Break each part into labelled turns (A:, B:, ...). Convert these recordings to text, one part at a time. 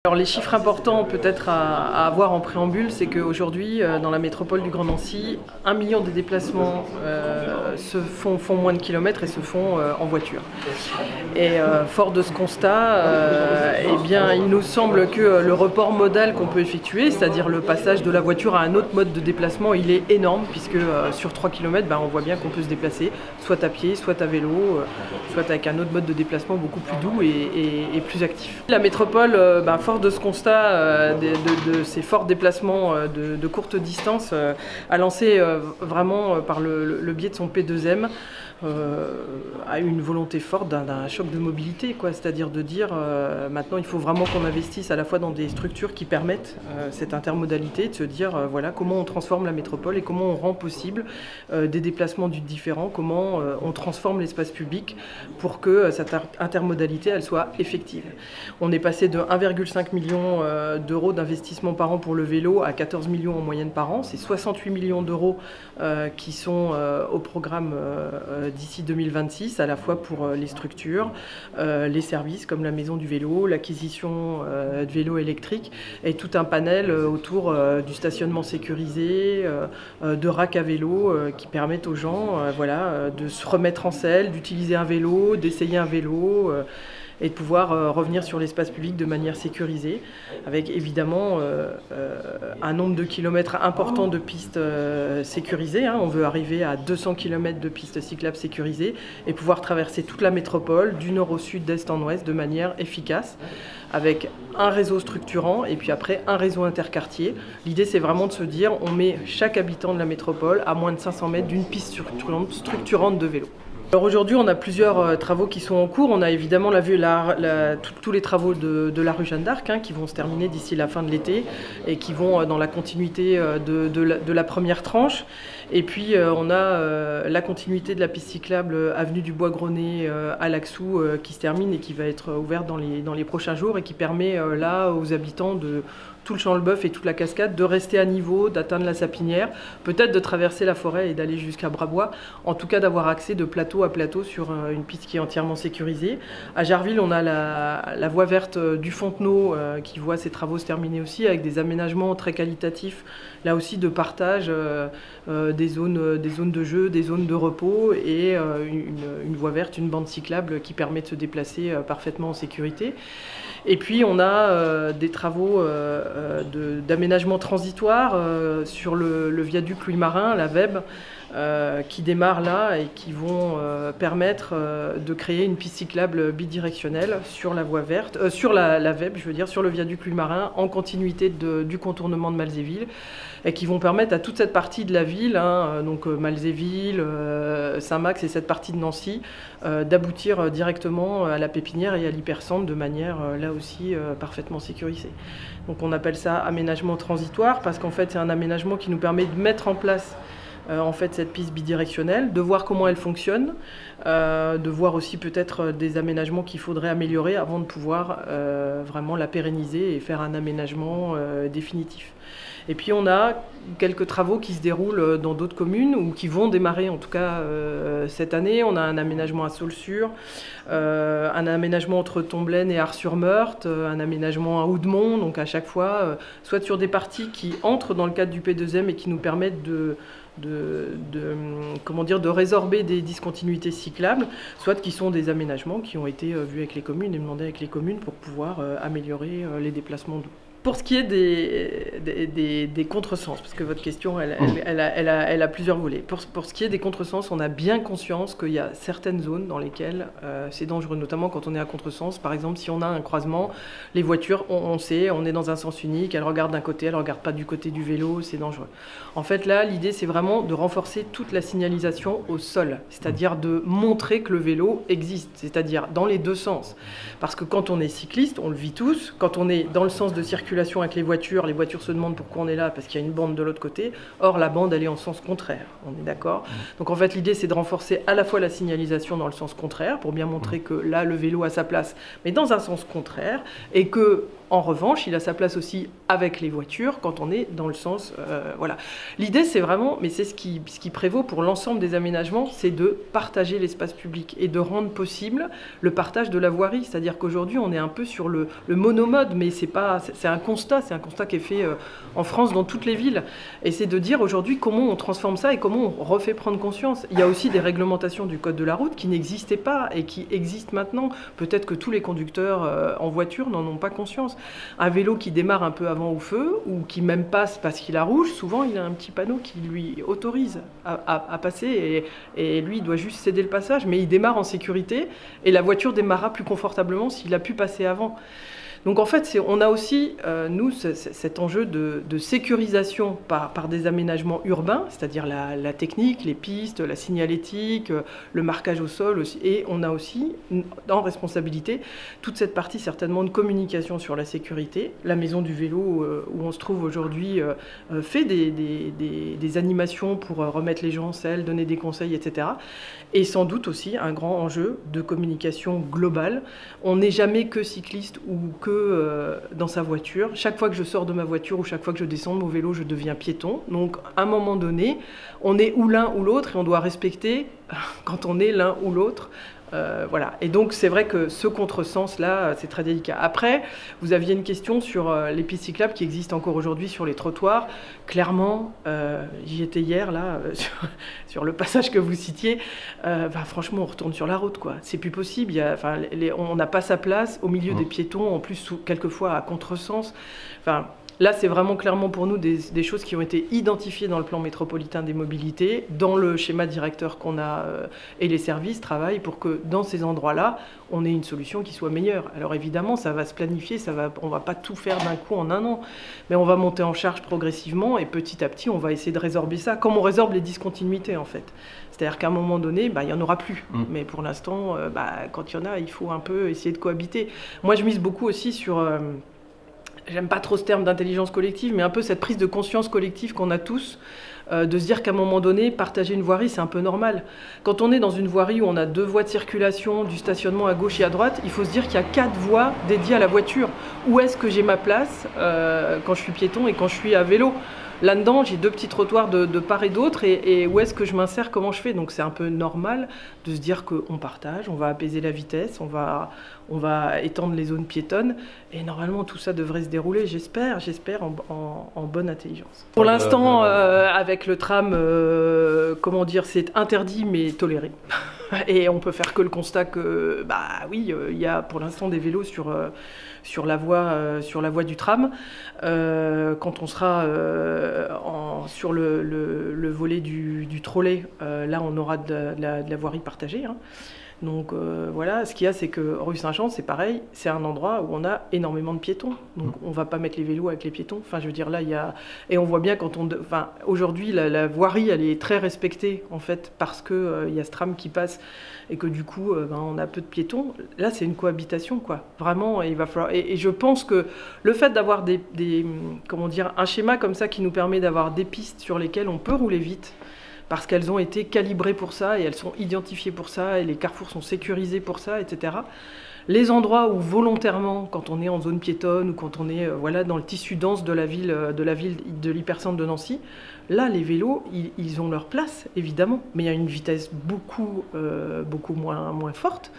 A: Alors les chiffres importants peut-être à avoir en préambule, c'est qu'aujourd'hui, dans la métropole du Grand Nancy, 1 million de déplacements font moins de kilomètres et se font en voiture. Et fort de ce constat, eh bien, il nous semble que le report modal qu'on peut effectuer, c'est-à-dire le passage de la voiture à un autre mode de déplacement, il est énorme, puisque sur 3 km, on voit bien qu'on peut se déplacer, soit à pied, soit à vélo, soit avec un autre mode de déplacement beaucoup plus doux et plus actif. La métropole, fort de ce constat de ces forts déplacements de courte distance, a lancé vraiment par le biais de son P2M a eu une volonté forte d'un choc de mobilité, c'est-à-dire de dire maintenant il faut vraiment qu'on investisse à la fois dans des structures qui permettent cette intermodalité, de se dire voilà comment on transforme la métropole et comment on rend possible des déplacements différents, comment on transforme l'espace public pour que cette intermodalité elle soit effective. On est passé de 1,5 million d'euros d'investissement par an pour le vélo à 14 millions en moyenne par an. C'est 68 millions d'euros qui sont au programme d'ici 2026, à la fois pour les structures, les services comme la maison du vélo, l'acquisition de vélos électriques et tout un panel autour du stationnement sécurisé, de racks à vélo qui permettent aux gens de se remettre en selle, d'utiliser un vélo, d'essayer un vélo et de pouvoir revenir sur l'espace public de manière sécurisée, avec évidemment un nombre de kilomètres important de pistes sécurisées. On veut arriver à 200 km de pistes cyclables sécurisées et pouvoir traverser toute la métropole, du nord au sud, d'est en ouest, de manière efficace, avec un réseau structurant et puis après un réseau interquartier. L'idée c'est vraiment de se dire on met chaque habitant de la métropole à moins de 500 mètres d'une piste structurante de vélo. Alors aujourd'hui, on a plusieurs travaux qui sont en cours. On a évidemment tous les travaux de la rue Jeanne d'Arc qui vont se terminer d'ici la fin de l'été et qui vont dans la continuité de la première tranche. Et puis on a la continuité de la piste cyclable avenue du Bois-Grenet à Laxou qui se termine et qui va être ouverte dans les prochains jours et qui permet là aux habitants de tout le Champ-le-Bœuf et toute la cascade de rester à niveau, d'atteindre la Sapinière, peut-être de traverser la forêt et d'aller jusqu'à Brabois, en tout cas d'avoir accès de plateau à plateau sur une piste qui est entièrement sécurisée. À Jarville, on a la voie verte du Fontenot qui voit ses travaux se terminer aussi avec des aménagements très qualitatifs, là aussi de partage des zones de jeu, des zones de repos et une voie verte, une bande cyclable qui permet de se déplacer parfaitement en sécurité. Et puis on a des travaux d'aménagement transitoire sur le viaduc Louis Marin, la VEB, qui démarrent là et qui vont permettre de créer une piste cyclable bidirectionnelle sur la voie verte, sur la VEB, je veux dire, sur le viaduc Louis Marin, en continuité du contournement de Malzéville, et qui vont permettre à toute cette partie de la ville, donc Malzéville, Saint-Max et cette partie de Nancy, d'aboutir directement à la Pépinière et à l'hypercentre de manière là aussi parfaitement sécurisée. Donc on appelle ça aménagement transitoire parce qu'en fait c'est un aménagement qui nous permet de mettre en place cette piste bidirectionnelle, de voir comment elle fonctionne, de voir aussi peut-être des aménagements qu'il faudrait améliorer avant de pouvoir vraiment la pérenniser et faire un aménagement définitif. Et puis on a quelques travaux qui se déroulent dans d'autres communes ou qui vont démarrer en tout cas cette année. On a un aménagement à Saulsure, un aménagement entre Tomblaine et Ars-sur-Meurthe, un aménagement à Houdemont, donc à chaque fois, soit sur des parties qui entrent dans le cadre du P2M et qui nous permettent de résorber des discontinuités cyclables, soit qui sont des aménagements qui ont été vus avec les communes et demandés avec les communes pour pouvoir améliorer les déplacements doux. Pour ce qui est des contresens, parce que votre question, elle a plusieurs volets. Pour ce qui est des contresens, on a bien conscience qu'il y a certaines zones dans lesquelles c'est dangereux, notamment quand on est à contresens. Par exemple, si on a un croisement, les voitures, on sait, on est dans un sens unique, elles regardent d'un côté, elles ne regardent pas du côté du vélo, c'est dangereux. En fait, là, l'idée, c'est vraiment de renforcer toute la signalisation au sol, c'est-à-dire de montrer que le vélo existe, c'est-à-dire dans les deux sens. Parce que quand on est cycliste, on le vit tous, quand on est dans le sens de circulation avec les voitures se demandent pourquoi on est là, parce qu'il y a une bande de l'autre côté. Or, la bande, elle est en sens contraire, on est d'accord. Donc en fait, l'idée, c'est de renforcer à la fois la signalisation dans le sens contraire, pour bien montrer que là, le vélo a sa place, mais dans un sens contraire, et que En revanche, il a sa place aussi avec les voitures quand on est dans le sens... voilà. L'idée, c'est vraiment, mais c'est ce qui prévaut pour l'ensemble des aménagements, c'est de partager l'espace public et de rendre possible le partage de la voirie. C'est-à-dire qu'aujourd'hui, on est un peu sur le monomode, mais c'est un constat qui est fait en France dans toutes les villes. Et c'est de dire aujourd'hui comment on transforme ça et comment on refait prendre conscience. Il y a aussi des réglementations du code de la route qui n'existaient pas et qui existent maintenant. Peut-être que tous les conducteurs en voiture n'en ont pas conscience. Un vélo qui démarre un peu avant au feu ou qui même passe parce qu'il a rouge, souvent il a un petit panneau qui lui autorise à passer et lui il doit juste céder le passage, mais il démarre en sécurité et la voiture démarrera plus confortablement s'il a pu passer avant. Donc en fait, on a aussi, nous, cet enjeu de sécurisation par des aménagements urbains, c'est-à-dire la technique, les pistes, la signalétique, le marquage au sol aussi. Et on a aussi, en responsabilité, toute cette partie certainement de communication sur la sécurité. La maison du vélo, où on se trouve aujourd'hui, fait des animations pour remettre les gens en selle, donner des conseils, etc. Et sans doute aussi un grand enjeu de communication globale. On n'est jamais que cycliste ou que dans sa voiture. Chaque fois que je sors de ma voiture ou chaque fois que je descends de mon vélo, je deviens piéton. Donc à un moment donné, on est ou l'un ou l'autre et on doit respecter quand on est l'un ou l'autre. Voilà. Et donc c'est vrai que ce contresens-là, c'est très délicat. Après, vous aviez une question sur les pistes cyclables qui existent encore aujourd'hui sur les trottoirs. Clairement, j'y étais hier, là, sur le passage que vous citiez. Franchement, on retourne sur la route, quoi. C'est plus possible. On n'a pas sa place au milieu des piétons, en plus, quelquefois à contresens. Enfin, là, c'est vraiment clairement pour nous des choses qui ont été identifiées dans le plan métropolitain des mobilités, dans le schéma directeur qu'on a, et les services travaillent pour que dans ces endroits-là, on ait une solution qui soit meilleure. Alors évidemment, ça va se planifier, on ne va pas tout faire d'un coup en un an, mais on va monter en charge progressivement et petit à petit, on va essayer de résorber ça, comme on résorbe les discontinuités en fait. C'est-à-dire qu'à un moment donné, il n'y en aura plus. Mais pour l'instant, quand il y en a, il faut un peu essayer de cohabiter. Moi, je mise beaucoup aussi sur... j'aime pas trop ce terme d'intelligence collective, mais un peu cette prise de conscience collective qu'on a tous, de se dire qu'à un moment donné, partager une voirie, c'est un peu normal. Quand on est dans une voirie où on a 2 voies de circulation, du stationnement à gauche et à droite, il faut se dire qu'il y a 4 voies dédiées à la voiture. Où est-ce que j'ai ma place quand je suis piéton et quand je suis à vélo ? Là-dedans, j'ai 2 petits trottoirs de part et d'autre, et où est-ce que je m'insère, comment je fais? Donc c'est un peu normal de se dire qu'on partage, on va apaiser la vitesse, on va étendre les zones piétonnes, et normalement tout ça devrait se dérouler, j'espère, en bonne intelligence. Pour l'instant, avec le tram, comment dire, c'est interdit mais toléré. Et on peut faire que le constat que, oui, il y a pour l'instant des vélos sur la voie du tram. Quand on sera sur le volet du trolley, là on aura de la voirie partagée. Hein. Donc voilà, ce qu'il y a, c'est que rue Saint-Jean, c'est pareil, c'est un endroit où on a énormément de piétons. Donc on va pas mettre les vélos avec les piétons. Enfin, je veux dire, là, il y a... Et on voit bien aujourd'hui, la voirie, elle est très respectée, en fait, parce qu'il y a ce tram qui passe et que du coup, on a peu de piétons. Là, c'est une cohabitation, quoi. Vraiment, il va falloir... Et je pense que le fait d'avoir comment dire, un schéma comme ça qui nous permet d'avoir des pistes sur lesquelles on peut rouler vite, parce qu'elles ont été calibrées pour ça et elles sont identifiées pour ça et les carrefours sont sécurisés pour ça, etc. Les endroits où volontairement, quand on est en zone piétonne ou quand on est dans le tissu dense de la ville de l'hypercentre de Nancy, là les vélos, ils ont leur place évidemment, mais il y a une vitesse beaucoup moins forte.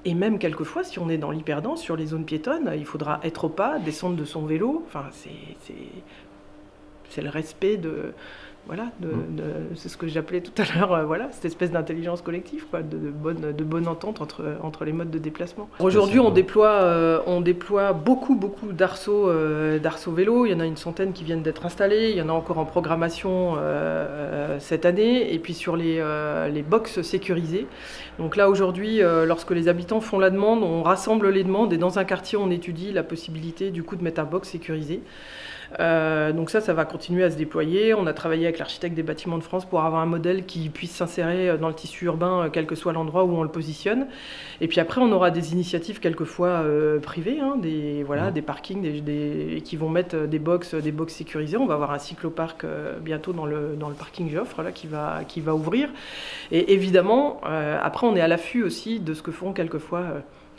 A: Et même quelquefois, si on est dans l'hyperdense, sur les zones piétonnes, il faudra être au pas, descendre de son vélo. Enfin, c'est le respect de... Voilà, c'est ce que j'appelais tout à l'heure, cette espèce d'intelligence collective, quoi, de bonne entente entre les modes de déplacement. Aujourd'hui, on déploie beaucoup d'arceaux vélos. Il y en a une centaine qui viennent d'être installés. Il y en a encore en programmation cette année. Et puis sur les box sécurisées. Donc là, aujourd'hui, lorsque les habitants font la demande, on rassemble les demandes et dans un quartier, on étudie la possibilité du coup de mettre un box sécurisé. Donc ça va continuer à se déployer. On a travaillé avec l'architecte des bâtiments de France pour avoir un modèle qui puisse s'insérer dans le tissu urbain, quel que soit l'endroit où on le positionne. Et puis après, on aura des initiatives quelquefois privées, hein, des parkings qui vont mettre des box sécurisés. On va avoir un cycloparc bientôt dans le parking Joffre là, qui va ouvrir. Et évidemment, après, on est à l'affût aussi de ce que font quelquefois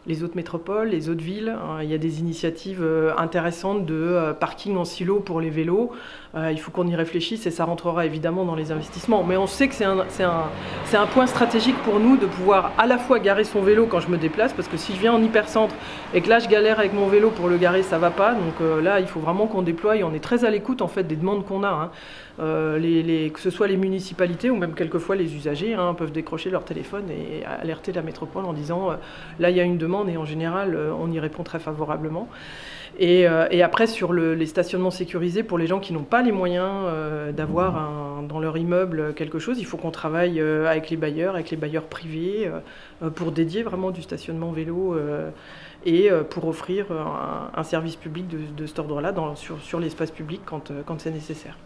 A: les autres métropoles, les autres villes. Il y a des initiatives intéressantes de parking en silo pour les vélos. Il faut qu'on y réfléchisse et ça rentrera évidemment dans les investissements. Mais on sait que c'est un point stratégique pour nous de pouvoir à la fois garer son vélo quand je me déplace, parce que si je viens en hypercentre et que là je galère avec mon vélo pour le garer, ça va pas. Donc là, il faut vraiment qu'on déploie. On est très à l'écoute en fait des demandes qu'on a. Hein. Que ce soit les municipalités ou même quelquefois les usagers peuvent décrocher leur téléphone et alerter la métropole en disant là il y a une demande, et en général on y répond très favorablement. Et après sur les stationnements sécurisés pour les gens qui n'ont pas les moyens d'avoir dans leur immeuble quelque chose, il faut qu'on travaille avec les bailleurs privés pour dédier vraiment du stationnement vélo et pour offrir un service public de cet ordre-là sur l'espace public quand c'est nécessaire.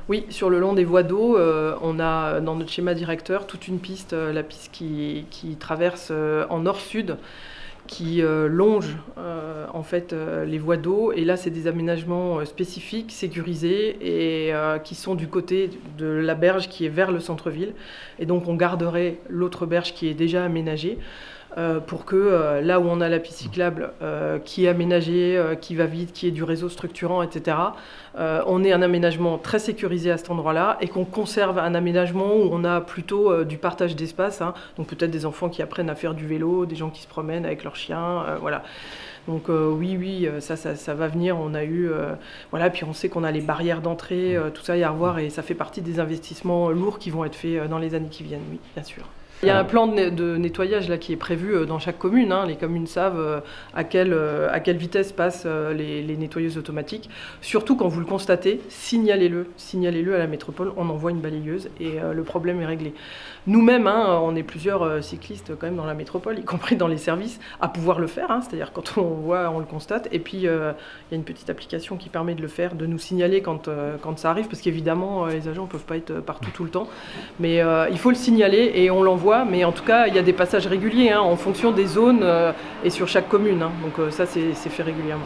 A: Oui, sur le long des voies d'eau, on a dans notre schéma directeur toute une piste, la piste qui traverse en nord-sud, qui longe en fait les voies d'eau, et là c'est des aménagements spécifiques, sécurisés, et qui sont du côté de la berge qui est vers le centre-ville, et donc on garderait l'autre berge qui est déjà aménagée, pour que là où on a la piste cyclable qui est aménagée, qui va vite, qui est du réseau structurant, etc., on ait un aménagement très sécurisé à cet endroit-là, et qu'on conserve un aménagement où on a plutôt du partage d'espace, donc peut-être des enfants qui apprennent à faire du vélo, des gens qui se promènent avec leurs chiens, voilà. Donc oui, ça va venir. On a eu, voilà, puis on sait qu'on a les barrières d'entrée, tout ça, il y a à revoir, et ça fait partie des investissements lourds qui vont être faits dans les années qui viennent, oui, bien sûr. Il y a un plan de nettoyage là, qui est prévu dans chaque commune. Hein. Les communes savent à quelle vitesse passent les nettoyeuses automatiques. Surtout quand vous le constatez, signalez-le à la métropole, on envoie une balayeuse et le problème est réglé. Nous-mêmes, on est plusieurs cyclistes quand même dans la métropole, y compris dans les services, à pouvoir le faire. C'est-à-dire quand on voit, on le constate. Et puis il y a une petite application qui permet de le faire, de nous signaler quand ça arrive, parce qu'évidemment les agents ne peuvent pas être partout tout le temps. Mais il faut le signaler et on l'envoie. Mais en tout cas, il y a des passages réguliers en fonction des zones et sur chaque commune. Donc ça, c'est fait régulièrement.